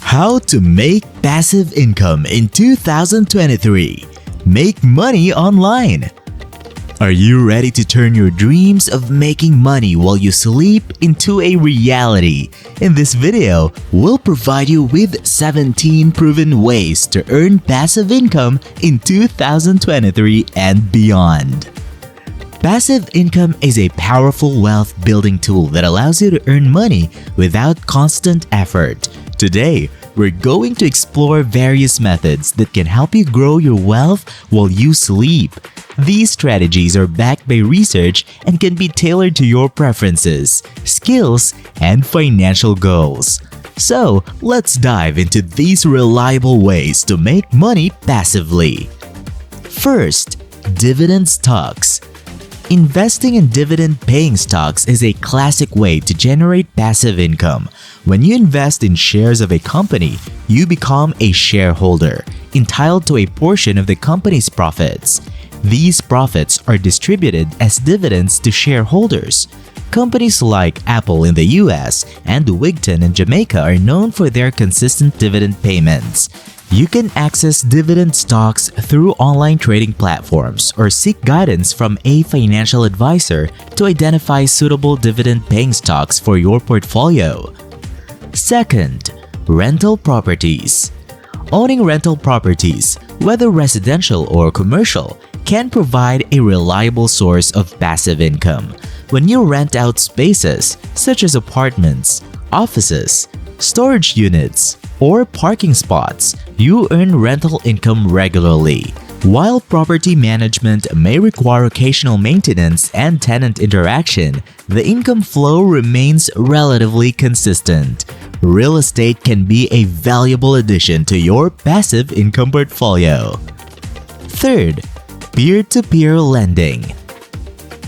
How to make passive income in 2023. Make money online. Are you ready to turn your dreams of making money while you sleep into a reality? In this video, we'll provide you with 17 proven ways to earn passive income in 2023 and beyond. Passive income is a powerful wealth building tool that allows you to earn money without constant effort. Today, we're going to explore various methods that can help you grow your wealth while you sleep. These strategies are backed by research and can be tailored to your preferences, skills, and financial goals. So, let's dive into these reliable ways to make money passively. First, dividend stocks. Investing in dividend-paying stocks is a classic way to generate passive income. When you invest in shares of a company, you become a shareholder, entitled to a portion of the company's profits. These profits are distributed as dividends to shareholders. Companies like Apple in the US and Wigton in Jamaica are known for their consistent dividend payments. You can access dividend stocks through online trading platforms or seek guidance from a financial advisor to identify suitable dividend-paying stocks for your portfolio. Second, rental properties. Owning rental properties, whether residential or commercial, can provide a reliable source of passive income. When you rent out spaces, such as apartments, offices, storage units, or parking spots, you earn rental income regularly. While property management may require occasional maintenance and tenant interaction, the income flow remains relatively consistent. Real estate can be a valuable addition to your passive income portfolio. Third, peer-to-peer lending.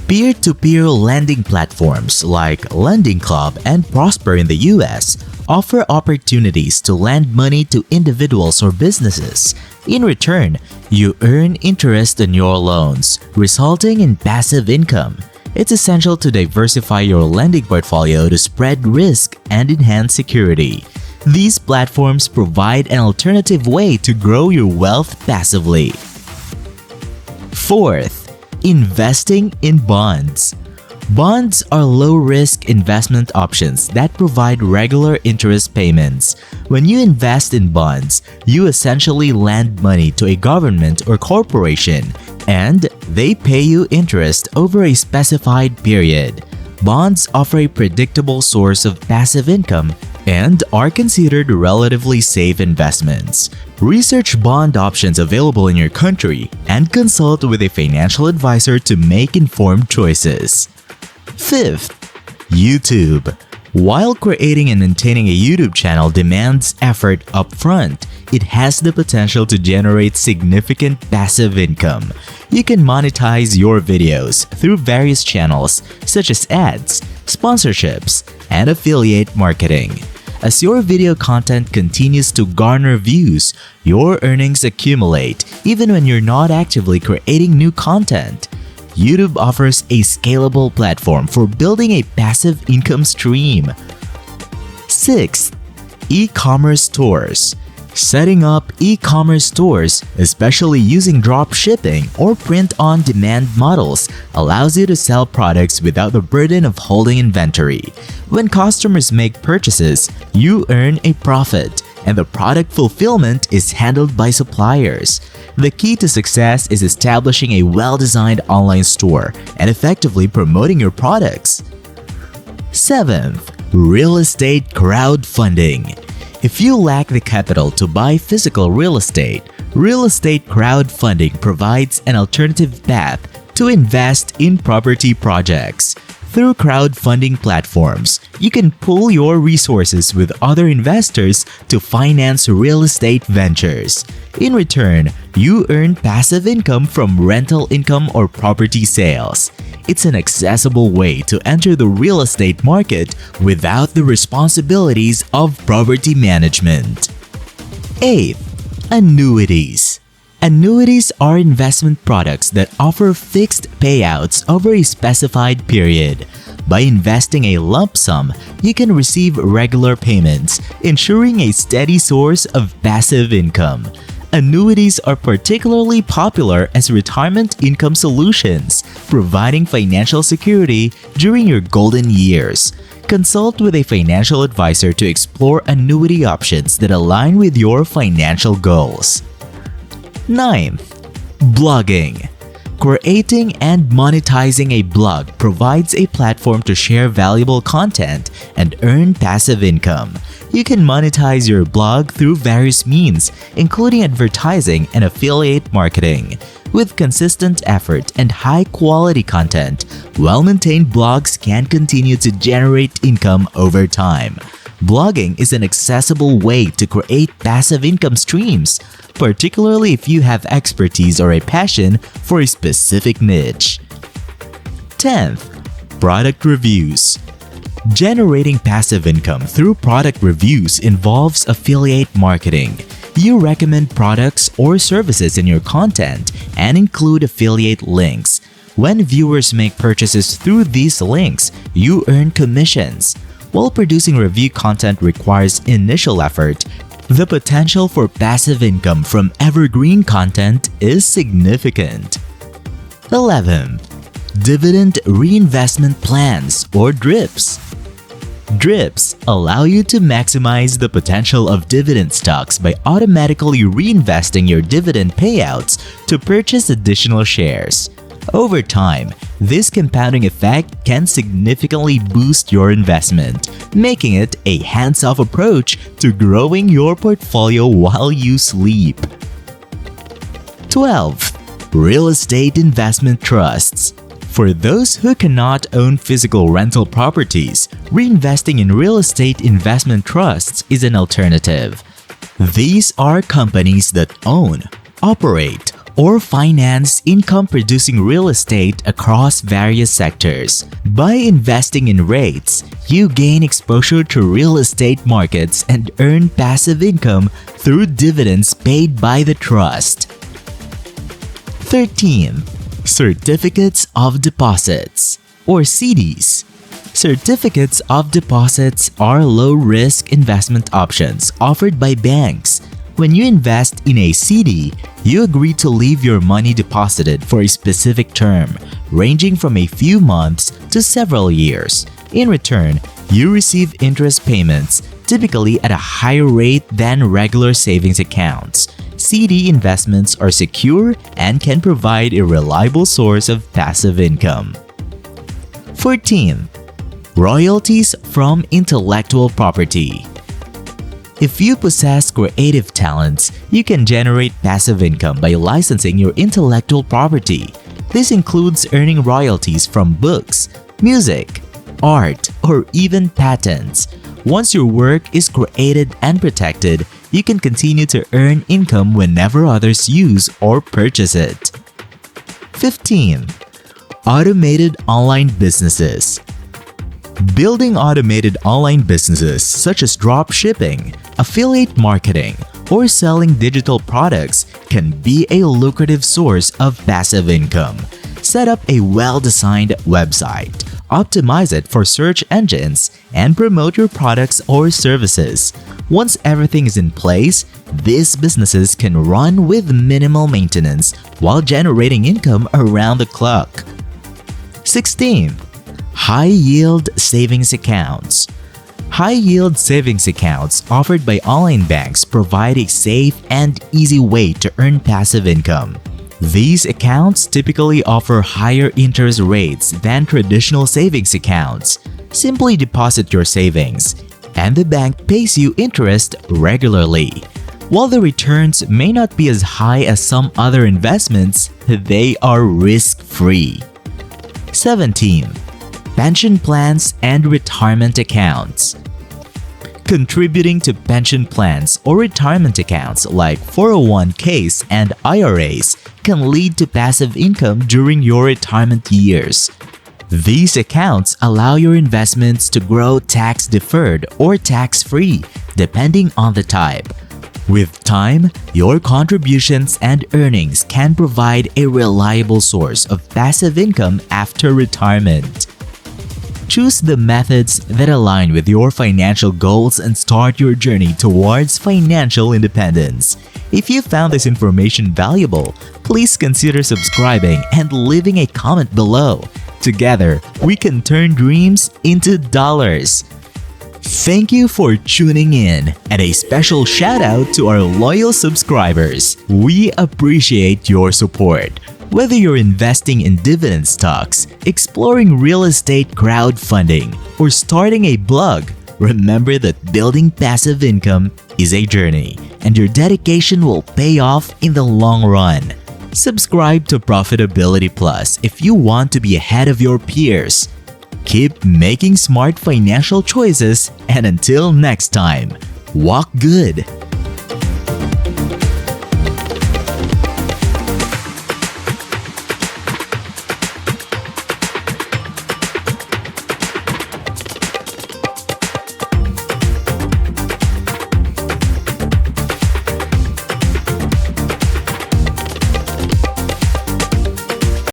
Peer-to-peer lending platforms like LendingClub and Prosper in the US offer opportunities to lend money to individuals or businesses. In return, you earn interest on your loans, resulting in passive income. It's essential to diversify your lending portfolio to spread risk and enhance security. These platforms provide an alternative way to grow your wealth passively. Fourth, investing in bonds. Bonds are low-risk investment options that provide regular interest payments. When you invest in bonds, you essentially lend money to a government or corporation, and they pay you interest over a specified period. Bonds offer a predictable source of passive income and are considered relatively safe investments. Research bond options available in your country and consult with a financial advisor to make informed choices. Fifth, YouTube. While creating and maintaining a YouTube channel demands effort upfront, it has the potential to generate significant passive income. You can monetize your videos through various channels such as ads, sponsorships, and affiliate marketing. As your video content continues to garner views, your earnings accumulate even when you're not actively creating new content. YouTube offers a scalable platform for building a passive income stream. Sixth, e-commerce stores. Setting up e-commerce stores, especially using drop shipping or print-on-demand models, allows you to sell products without the burden of holding inventory. When customers make purchases, you earn a profit, and the product fulfillment is handled by suppliers. The key to success is establishing a well-designed online store and effectively promoting your products. Seventh, real estate crowdfunding. If you lack the capital to buy physical real estate crowdfunding provides an alternative path to invest in property projects. Through crowdfunding platforms, you can pool your resources with other investors to finance real estate ventures. In return, you earn passive income from rental income or property sales. It's an accessible way to enter the real estate market without the responsibilities of property management. Eighth, annuities. Annuities are investment products that offer fixed payouts over a specified period. By investing a lump sum, you can receive regular payments, ensuring a steady source of passive income. Annuities are particularly popular as retirement income solutions, providing financial security during your golden years. Consult with a financial advisor to explore annuity options that align with your financial goals. 9th, blogging. Creating and monetizing a blog provides a platform to share valuable content and earn passive income. You can monetize your blog through various means, including advertising and affiliate marketing. With consistent effort and high-quality content, well-maintained blogs can continue to generate income over time. Blogging is an accessible way to create passive income streams, particularly if you have expertise or a passion for a specific niche. 10th, product reviews. Generating passive income through product reviews involves affiliate marketing. You recommend products or services in your content and include affiliate links. When viewers make purchases through these links, you earn commissions. While producing review content requires initial effort, the potential for passive income from evergreen content is significant. 11th, dividend reinvestment plans or DRIPs. DRIPs allow you to maximize the potential of dividend stocks by automatically reinvesting your dividend payouts to purchase additional shares. Over time, this compounding effect can significantly boost your investment, making it a hands-off approach to growing your portfolio while you sleep. 12th, real estate investment trusts. For those who cannot own physical rental properties, reinvesting in real estate investment trusts is an alternative. These are companies that own, operate, or finance income-producing real estate across various sectors. By investing in REITs, you gain exposure to real estate markets and earn passive income through dividends paid by the trust. 13. Certificates of Deposits or CDs. Certificates of Deposits are low-risk investment options offered by banks. When you invest in a CD, you agree to leave your money deposited for a specific term, ranging from a few months to several years. In return, you receive interest payments, typically at a higher rate than regular savings accounts. CD investments are secure and can provide a reliable source of passive income. 14. Royalties from intellectual property. If you possess creative talents, you can generate passive income by licensing your intellectual property. This includes earning royalties from books, music, art, or even patents. Once your work is created and protected, you can continue to earn income whenever others use or purchase it. 15. Automated online businesses. Building automated online businesses such as drop shipping, affiliate marketing, or selling digital products can be a lucrative source of passive income. Set up a well-designed website, optimize it for search engines, and promote your products or services. Once everything is in place, these businesses can run with minimal maintenance while generating income around the clock. 16. High-yield savings accounts. High-yield savings accounts offered by online banks provide a safe and easy way to earn passive income. These accounts typically offer higher interest rates than traditional savings accounts. Simply deposit your savings, and the bank pays you interest regularly. While the returns may not be as high as some other investments, they are risk-free. 17. Pension plans and retirement accounts. Contributing to pension plans or retirement accounts like 401ks and IRAs can lead to passive income during your retirement years. These accounts allow your investments to grow tax-deferred or tax-free, depending on the type. With time, your contributions and earnings can provide a reliable source of passive income after retirement. Choose the methods that align with your financial goals and start your journey towards financial independence. If you found this information valuable, please consider subscribing and leaving a comment below. Together, we can turn dreams into dollars. Thank you for tuning in, and a special shout out to our loyal subscribers. We appreciate your support. Whether you're investing in dividend stocks, exploring real estate crowdfunding, or starting a blog, remember that building passive income is a journey, and your dedication will pay off in the long run. Subscribe to Profitability Plus if you want to be ahead of your peers. Keep making smart financial choices, and until next time, walk good.